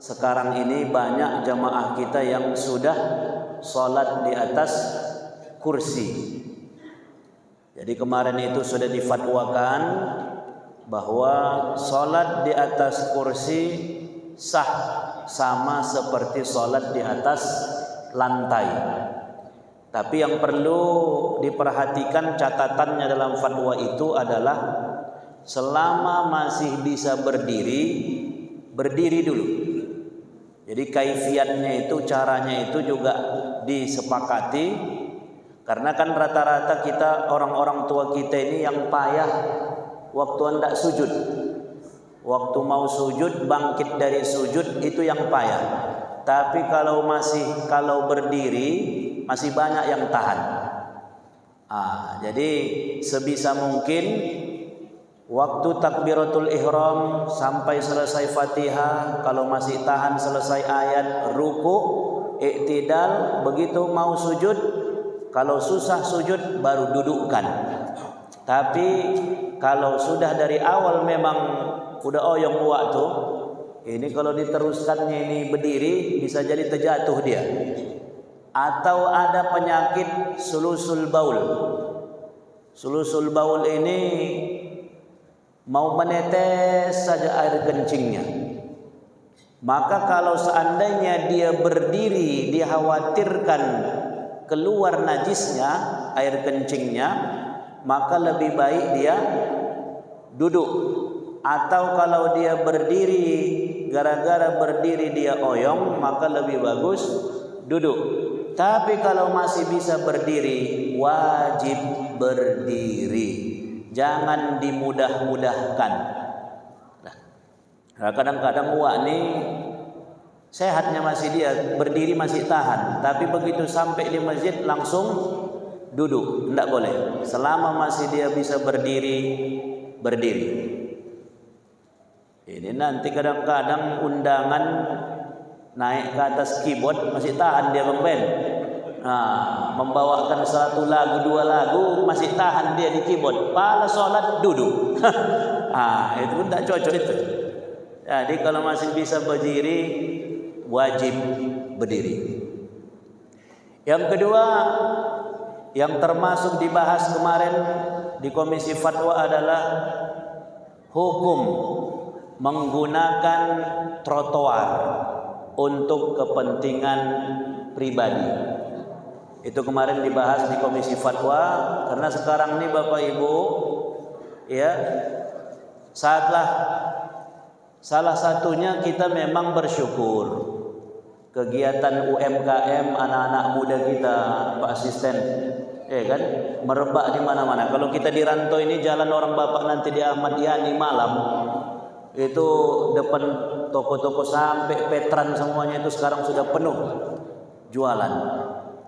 sekarang ini banyak jamaah kita yang sudah sholat di atas kursi. Jadi kemarin itu sudah difatwakan bahwa sholat di atas kursi sah sama seperti sholat di atas lantai. Tapi yang perlu diperhatikan catatannya dalam fatwa itu adalah selama masih bisa berdiri, berdiri dulu. Jadi kaifiatnya itu, caranya itu juga disepakati. Karena kan rata-rata kita, orang-orang tua kita ini yang payah waktu hendak sujud. Waktu mau sujud, bangkit dari sujud, itu yang payah. Tapi kalau berdiri masih banyak yang tahan. Jadi sebisa mungkin waktu takbiratul ihram sampai selesai Fatihah, kalau masih tahan selesai ayat, ruku, i'tidal, begitu mau sujud, kalau susah sujud baru dudukkan. Tapi kalau sudah dari awal memang udah oyong waktu, ini kalau diteruskannya ini berdiri bisa jadi terjatuh dia. Atau ada penyakit sulusul baul. Sulusul baul ini mau menetes saja air kencingnya. Maka kalau seandainya dia berdiri, dikhawatirkan keluar najisnya, air kencingnya, maka lebih baik dia duduk. Atau kalau dia berdiri, gara-gara berdiri dia oyong, maka lebih bagus duduk. Tapi kalau masih bisa berdiri, wajib berdiri. Jangan dimudah-mudahkan. Nah, kadang-kadang ini sehatnya masih dia, berdiri masih tahan. Tapi begitu sampai di masjid langsung duduk. Tidak boleh. Selama masih dia bisa berdiri, berdiri. Ini nanti kadang-kadang undangan naik ke atas keyboard masih tahan dia Bang Ben. Membawakan satu lagu, dua lagu masih tahan dia di keyboard. Pala sholat duduk. Itu pun tak cocok itu. Jadi kalau masih bisa berdiri, wajib berdiri. Yang kedua, yang termasuk dibahas kemarin di Komisi Fatwa adalah hukum menggunakan trotoar untuk kepentingan pribadi. Itu kemarin dibahas di Komisi Fatwa. Karena sekarang ini Bapak Ibu, ya, salah satunya kita memang bersyukur kegiatan UMKM anak-anak muda kita, Pak Asisten, kan merebak di mana-mana. Kalau kita di rantau ini jalan orang Bapak nanti di Ahmad Yani malam, itu depan toko-toko sampai Petran semuanya itu sekarang sudah penuh jualan.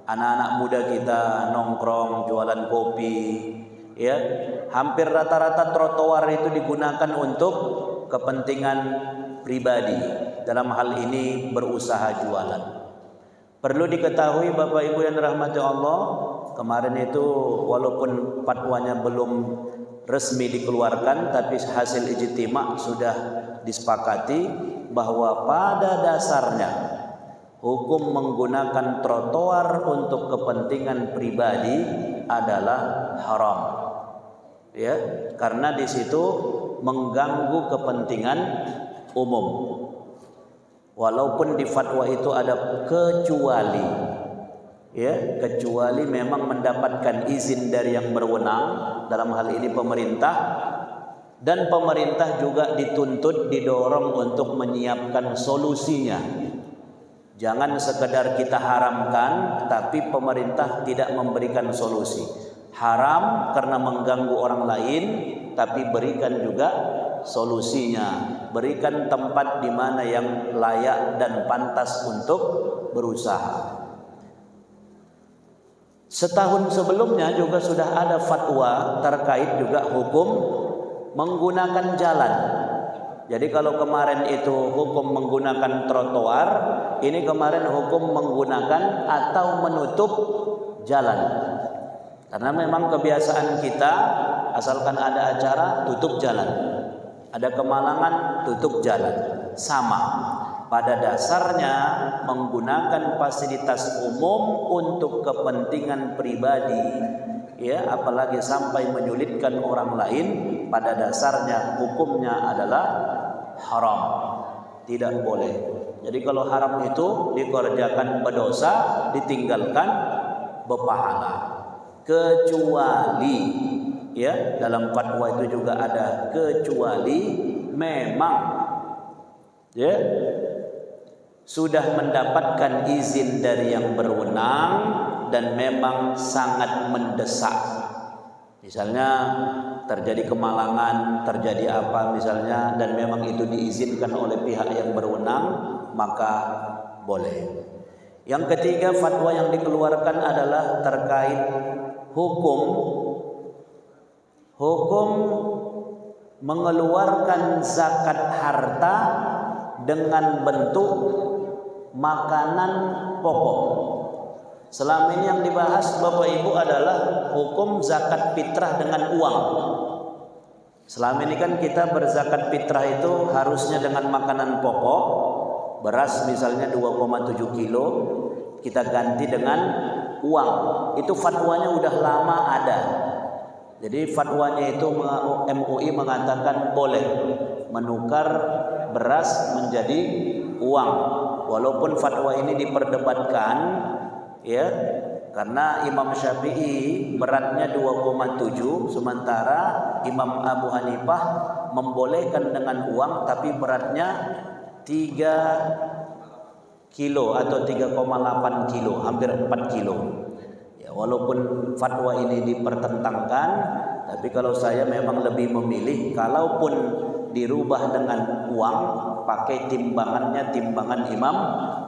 Anak-anak muda kita nongkrong jualan kopi, ya. Hampir rata-rata trotoar itu digunakan untuk kepentingan pribadi. Dalam hal ini berusaha jualan. Perlu diketahui Bapak Ibu yang dirahmati Allah, kemarin itu walaupun fatwanya belum resmi dikeluarkan, tapi hasil ijtima' sudah disepakati bahwa pada dasarnya hukum menggunakan trotoar untuk kepentingan pribadi adalah haram. Ya, karena di situ mengganggu kepentingan umum. Walaupun di fatwa itu ada kecuali, ya, kecuali memang mendapatkan izin dari yang berwenang, dalam hal ini pemerintah, dan pemerintah juga dituntut, didorong untuk menyiapkan solusinya. Jangan sekedar kita haramkan tapi pemerintah tidak memberikan solusi. Haram karena mengganggu orang lain, tapi berikan juga solusinya. Berikan tempat di mana yang layak dan pantas untuk berusaha. Setahun sebelumnya juga sudah ada fatwa terkait juga hukum menggunakan jalan. Jadi kalau kemarin itu hukum menggunakan trotoar, ini kemarin hukum menggunakan atau menutup jalan. Karena memang kebiasaan kita, asalkan ada acara tutup jalan, ada kemalangan tutup jalan, sama. pada dasarnya menggunakan fasilitas umum untuk kepentingan pribadi, ya, apalagi sampai menyulitkan orang lain, pada dasarnya hukumnya adalah haram, tidak boleh. Jadi kalau haram itu dikerjakan berdosa, ditinggalkan berpahala. Kecuali, ya, dalam fatwa itu juga ada kecuali memang, ya, sudah mendapatkan izin dari yang berwenang dan memang sangat mendesak. Misalnya terjadi kemalangan, terjadi apa misalnya, dan memang itu diizinkan oleh pihak yang berwenang, maka boleh. Yang ketiga, fatwa yang dikeluarkan adalah terkait hukum mengeluarkan zakat harta dengan bentuk makanan pokok. Selama ini yang dibahas Bapak Ibu adalah hukum zakat fitrah dengan uang. Selama ini kan kita berzakat fitrah itu harusnya dengan makanan pokok. Beras misalnya 2,7 kilo, kita ganti dengan uang. Itu fatwanya udah lama ada. Jadi fatwanya itu MUI mengatakan boleh menukar beras menjadi uang. Walaupun fatwa ini diperdebatkan, ya, karena Imam Syafi'i beratnya 2,7, sementara Imam Abu Hanifah membolehkan dengan uang tapi beratnya 3 kilo atau 3,8 kilo, hampir 4 kilo. Ya, walaupun fatwa ini dipertentangkan, tapi kalau saya memang lebih memilih kalaupun dirubah dengan uang, pakai timbangannya timbangan Imam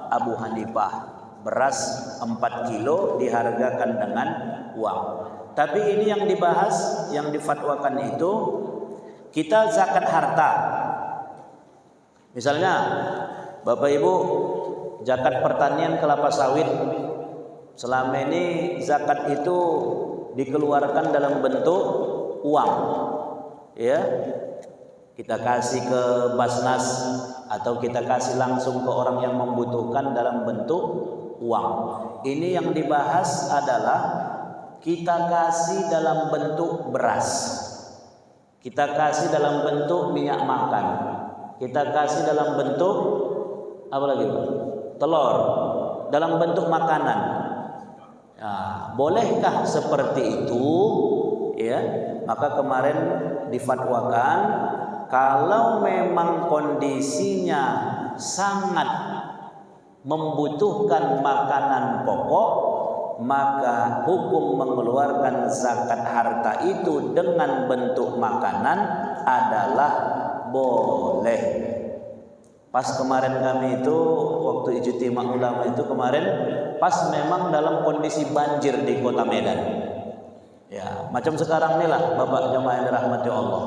Abu Hanifah. Beras 4 kilo dihargakan dengan uang. Tapi ini yang dibahas, yang difatwakan itu kita zakat harta. Misalnya Bapak Ibu zakat pertanian kelapa sawit, selama ini zakat itu dikeluarkan dalam bentuk uang, ya, kita kasih ke Basnas atau kita kasih langsung ke orang yang membutuhkan dalam bentuk uang. Ini yang dibahas adalah kita kasih dalam bentuk beras, kita kasih dalam bentuk minyak makan, kita kasih dalam bentuk apa lagi? Telur, dalam bentuk makanan. Nah, bolehkah seperti itu? Ya, maka kemarin difatwakan kalau memang kondisinya sangat membutuhkan makanan pokok, maka hukum mengeluarkan zakat harta itu dengan bentuk makanan adalah boleh. Pas kemarin kami itu waktu ijtima ulama itu kemarin pas memang dalam kondisi banjir di Kota Medan. Ya, macam sekarang nih lah Bapak jemaah yang dirahmati Allah.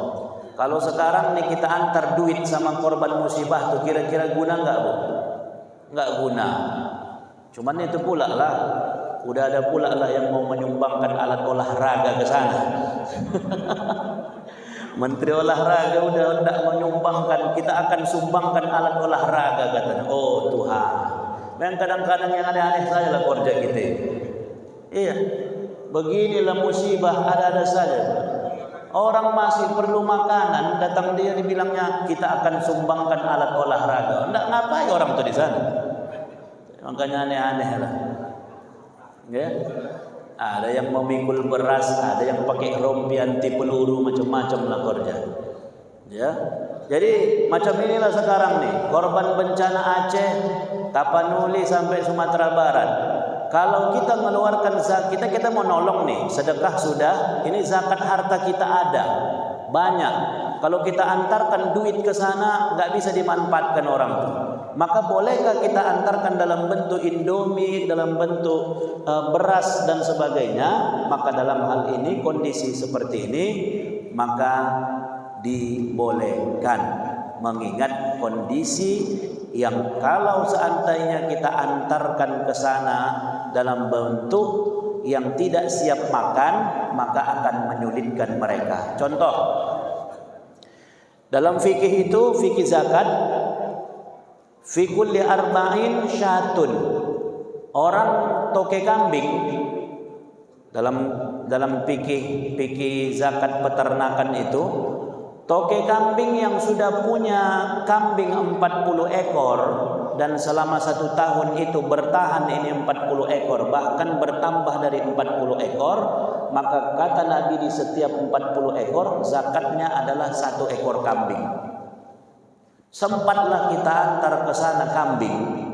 Kalau sekarang nih kita antar duit sama korban musibah tuh kira-kira guna enggak, Bu? Enggak guna. Cuman itu pula lah, udah ada pula lah yang mau menyumbangkan alat olahraga ke sana. Menteri olahraga udah hendak menyumbangkan, kita akan sumbangkan alat olahraga katanya. Oh Tuhan, memang kadang-kadang yang aneh-aneh saja lah kerja kita. Iya, beginilah musibah ada-ada saja. Orang masih perlu makanan, datang dia dibilangnya kita akan sumbangkan alat olahraga. Enggak ngapain orang tuh di sana. Makanya aneh-aneh lah. Ya. Ada yang memikul beras, ada yang pakai rompi anti peluru, macam-macam lah kerja. Ya. Jadi macam inilah sekarang nih, korban bencana Aceh, Tapanuli sampai Sumatera Barat. Kalau kita mengeluarkan zakat, kita mau nolong nih, sedekah sudah, ini zakat harta kita ada banyak. Kalau kita antarkan duit ke sana, nggak bisa dimanfaatkan orang tuh. Maka bolehkah kita antarkan dalam bentuk Indomie, dalam bentuk beras dan sebagainya? Maka dalam hal ini, kondisi seperti ini, maka dibolehkan. Mengingat kondisi yang kalau seandainya kita antarkan ke sana dalam bentuk yang tidak siap makan, maka akan menyulitkan mereka. Contoh, dalam fikih itu, fikih zakat, fi kulli arba'in syatun. Orang toke kambing dalam fikih zakat peternakan itu, toke kambing yang sudah punya kambing 40 ekor dan selama 1 tahun itu bertahan ini 40 ekor, bahkan bertambah dari 40 ekor, maka kata Nabi di setiap 40 ekor zakatnya adalah 1 ekor kambing. Sempatlah kita antar ke sana kambing.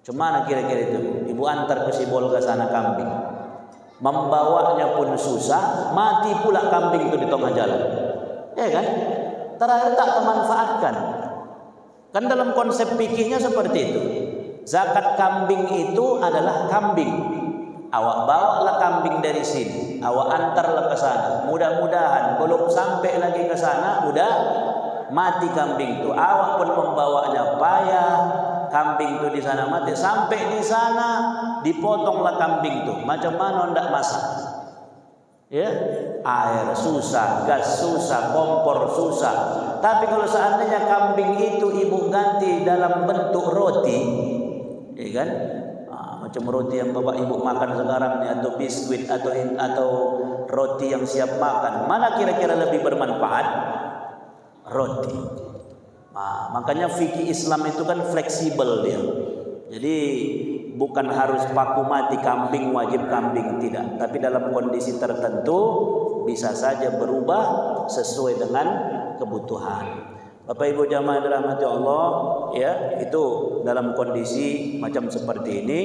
Cuma kira-kira itu, ibu antar ke Sibolga sana kambing. Membawanya pun susah, mati pula kambing itu di tengah jalan. Ya kan? Terakhir tak termanfaatkan. Kan dalam konsep fikihnya seperti itu. Zakat kambing itu adalah kambing. Awak bawalah kambing dari sini, awak antarlah ke sana. Mudah-mudahan belum sampai lagi ke sana udah mati kambing itu. Awak pun membawanya payah, kambing itu di sana mati. Sampai di sana dipotonglah kambing itu. Macam mana hendak masak? Ya, air susah, gas susah, kompor susah. Tapi kalau seandainya kambing itu ibu ganti dalam bentuk roti, ya kan? Macam roti yang bapak ibu makan sekarang ni, atau biskuit atau roti yang siap makan, mana kira-kira lebih bermanfaat? Roti. Makanya fikih Islam itu kan fleksibel dia. Jadi bukan harus paku mati kambing, wajib kambing, tidak. Tapi dalam kondisi tertentu bisa saja berubah sesuai dengan kebutuhan. Bapak Ibu jamaah dirahmati Allah, ya, itu dalam kondisi macam seperti ini,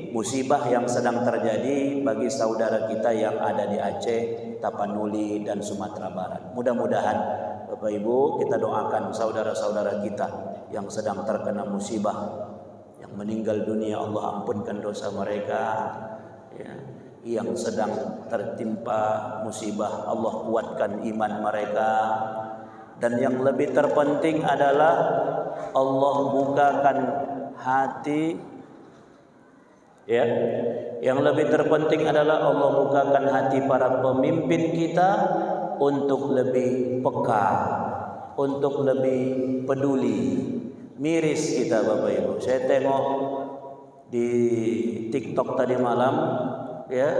musibah yang sedang terjadi bagi saudara kita yang ada di Aceh, Tapanuli dan Sumatera Barat. Mudah-mudahan Bapak Ibu kita doakan saudara-saudara kita yang sedang terkena musibah, yang meninggal dunia, Allah ampunkan dosa mereka, ya. Yang sedang tertimpa musibah, Allah kuatkan iman mereka. Dan yang lebih terpenting adalah Allah bukakan hati, ya. Yang lebih terpenting adalah Allah bukakan hati para pemimpin kita untuk lebih peka, untuk lebih peduli. Miris kita Bapak Ibu. Saya tengok di TikTok tadi malam, ya,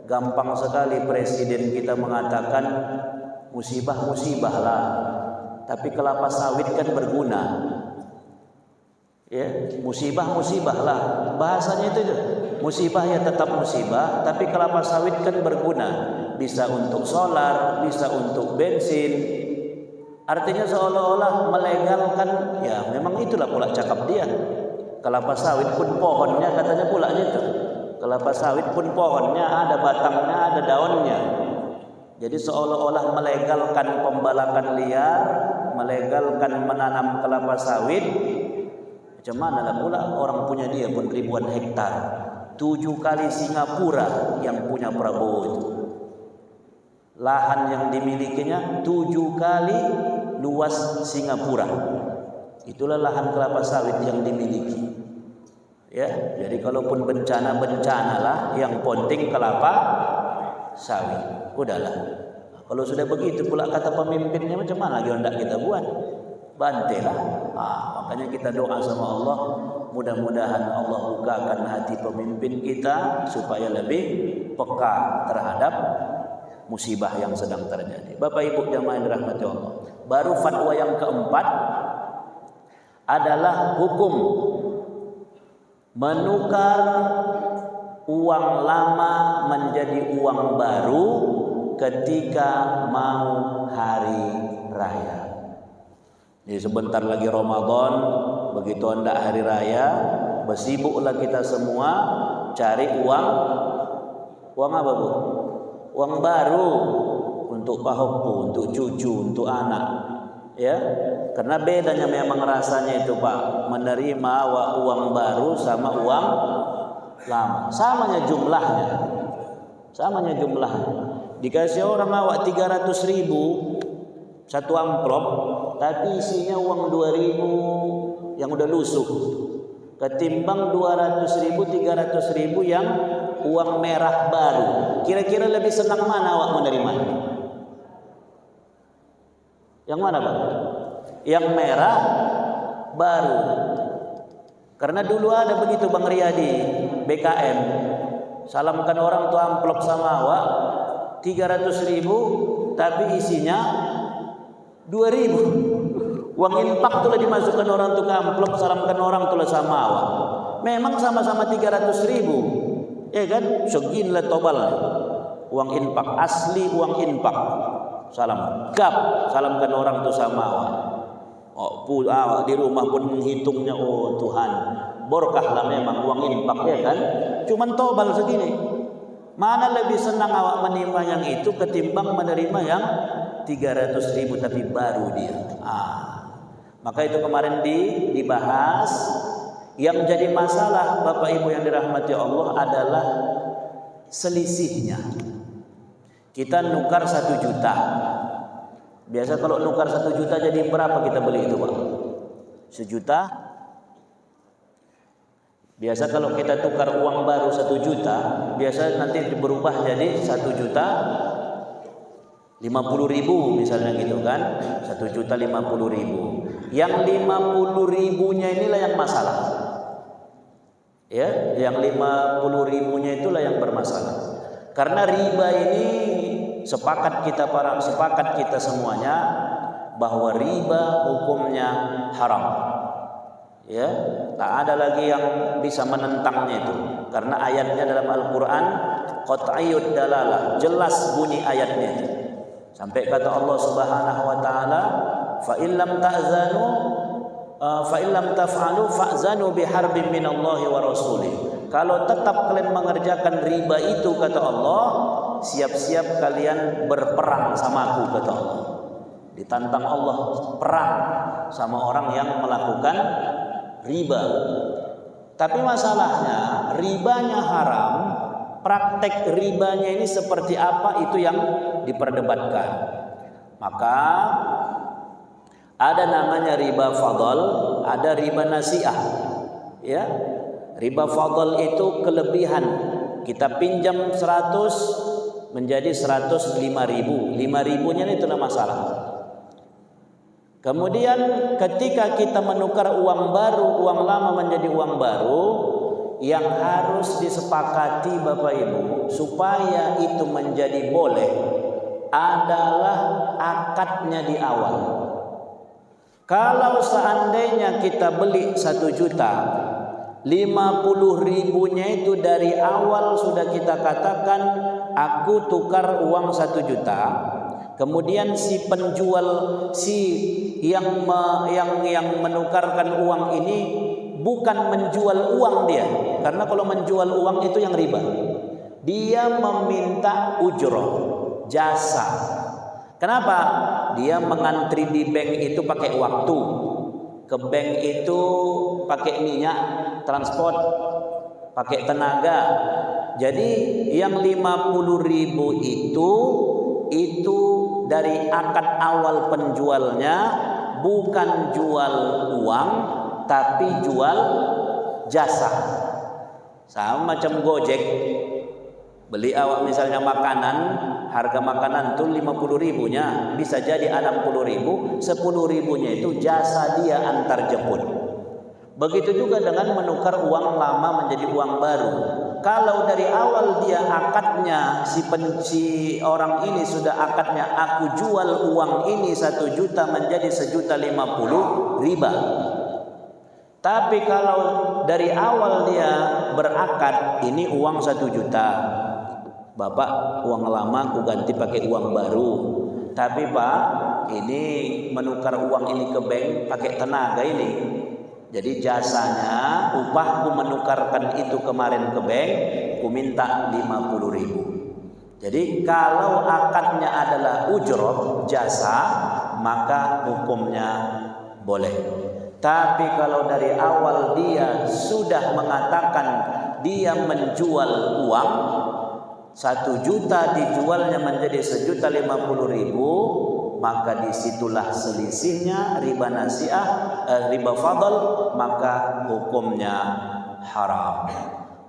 gampang sekali presiden kita mengatakan musibah-musibah lah, tapi kelapa sawit kan berguna. Ya, musibah-musibah lah, bahasanya itu. Musibah ya tetap musibah, tapi kelapa sawit kan berguna. Bisa untuk solar, bisa untuk bensin. Artinya seolah-olah melegalkan, ya memang itulah pula cakap dia. Kelapa sawit pun pohonnya katanya pula gitu. Kelapa sawit pun pohonnya ada batangnya, ada daunnya. Jadi seolah-olah melegalkan pembalakan liar, melegalkan menanam kelapa sawit. Macam mana lah pula orang punya dia pun ribuan hektar. 7 kali Singapura yang punya Prabowo itu. Lahan yang dimilikinya 7 kali luas Singapura. Itulah lahan kelapa sawit yang dimiliki. Ya, jadi kalaupun bencana-bencana lah, yang penting kelapa sawit. Udahlah. Kalau sudah begitu pula kata pemimpinnya, macam mana lagi hendak kita buat? Bantelah. Makanya kita doa sama Allah, mudah-mudahan Allah bukakan hati pemimpin kita supaya lebih peka terhadap musibah yang sedang terjadi. Bapak Ibu jamaah yang dirahmati Allah. Baru fatwa yang keempat adalah hukum menukar uang lama menjadi uang baru ketika mau hari raya. Jadi sebentar lagi Ramadan, begitu hendak hari raya, bersibuklah kita semua cari uang apa Bu? Uang baru untuk pahoku, untuk cucu, untuk anak, ya. Karena bedanya memang rasanya itu Pak, menerima uang baru sama uang lama. Samanya jumlahnya. Dikasih orang awak 300.000 satu amplop, tapi isinya uang 2.000 yang udah lusuh. Ketimbang 200.000, 300.000 yang uang merah baru. Kira-kira lebih senang mana awak menerima? Yang mana Pak? Yang merah baru. Karena dulu ada begitu Bang Riyadi, BKM. Salamkan orang tuh amplop sama awak 300.000 tapi isinya 2.000. Uang infak tuh lah dimasukkan orang tuh ke amplop, salamkan orang tuh lah sama awak. Memang sama-sama 300.000. Ya kan? Segin lah tobal. Uang infak asli, uang infak. Salam gap, salamkan orang tuh sama awak. Di rumah pun menghitungnya, oh Tuhan, berkahlah memang uang infak, ya kan? Cuman tobal segini. Mana lebih senang awak menerima yang itu ketimbang menerima yang 300.000 tapi baru dia. Maka itu kemarin dibahas. Yang jadi masalah Bapak Ibu yang dirahmati Allah adalah selisihnya. Kita nukar 1 juta. Biasa kalau nukar 1 juta jadi berapa kita beli itu Pak? 1 juta. Biasa kalau kita tukar uang baru 1 juta, biasa nanti berubah jadi 1 juta 50.000 misalnya gitu kan. 1 juta 50.000. Yang 50.000-nya inilah yang masalah. Ya, yang 50.000-nya itulah yang bermasalah. Karena riba ini sepakat kita semuanya bahwa riba hukumnya haram. Ya, tak ada lagi yang bisa menentangnya itu. Karena ayatnya dalam Al-Qur'an qat'iyyud dalalah, jelas bunyi ayatnya itu. Sampai kata Allah Subhanahu wa taala, fa illam taf'alu fa'zanu biharbin minallahi wa rasulih. Kalau tetap kalian mengerjakan riba itu, kata Allah, siap-siap kalian berperang sama aku, kata Allah. Ditantang Allah perang sama orang yang melakukan riba. Tapi masalahnya ribanya haram, praktek ribanya ini seperti apa, itu yang diperdebatkan. Maka ada namanya riba fadl, ada riba nasiah. Ya. Riba fadl itu kelebihan. Kita pinjam 100 menjadi 105.000. 5.000-nya itulah masalah. Kemudian ketika kita menukar uang baru, uang lama menjadi uang baru, yang harus disepakati Bapak Ibu supaya itu menjadi boleh adalah akadnya di awal. Kalau seandainya kita beli 1 juta, 50.000-nya itu dari awal sudah kita katakan aku tukar uang 1 juta. Kemudian si penjual, yang menukarkan uang ini bukan menjual uang dia, karena kalau menjual uang itu yang riba. Dia meminta ujroh, jasa. Kenapa? Dia mengantri di bank itu pakai waktu, ke bank itu pakai minyak, transport, pakai tenaga. Jadi yang 50.000 itu dari akad awal penjualnya bukan jual uang tapi jual jasa. Sama macam Gojek. Beli awak misalnya makanan, harga makanan tuh 50.000-nya, bisa jadi 60.000, 10.000-nya itu jasa dia antar jemput. Begitu juga dengan menukar uang lama menjadi uang baru. Kalau dari awal dia akadnya, si orang ini sudah akadnya, aku jual uang ini 1 juta menjadi 1.050.000, riba. Tapi kalau dari awal dia berakad, ini uang 1 juta, Bapak uang lama aku ganti pakai uang baru. Tapi Pak, ini menukar uang ini ke bank pakai tenaga ini. Jadi jasanya, upahku menukarkan itu kemarin ke bank, ku minta 50.000. Jadi kalau akadnya adalah ujroh, jasa, maka hukumnya boleh. Tapi kalau dari awal dia sudah mengatakan dia menjual uang 1 juta, dijualnya menjadi 1.050.000, maka disitulah selisihnya riba nasiah, riba fadl, maka hukumnya haram.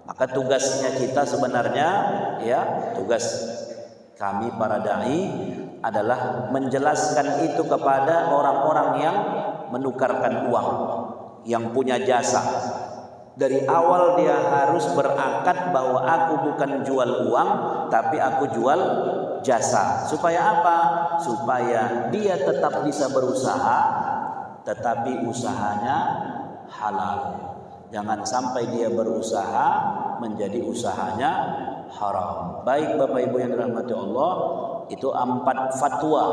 Maka tugasnya kita sebenarnya, ya, tugas kami para dai adalah menjelaskan itu kepada orang-orang yang menukarkan uang, yang punya jasa. Dari awal dia harus berakad bahwa aku bukan jual uang, tapi aku jual jasa. Supaya apa? Supaya dia tetap bisa berusaha, tetapi usahanya halal. Jangan sampai dia berusaha menjadi usahanya haram. Baik Bapak Ibu yang dirahmati Allah, itu 4 fatwa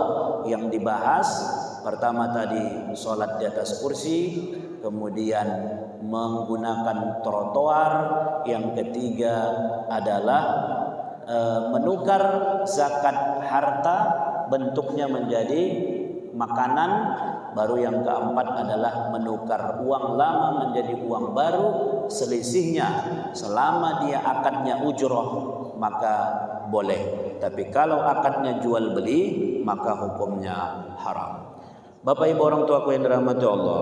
yang dibahas. Pertama tadi sholat di atas kursi, kemudian menggunakan trotoar, yang ketiga adalah menukar zakat harta bentuknya menjadi makanan, baru yang keempat adalah menukar uang lama menjadi uang baru. Selisihnya selama dia akadnya ujroh maka boleh, tapi kalau akadnya jual beli maka hukumnya haram. Bapak Ibu orang tuaku yang dirahmati Allah,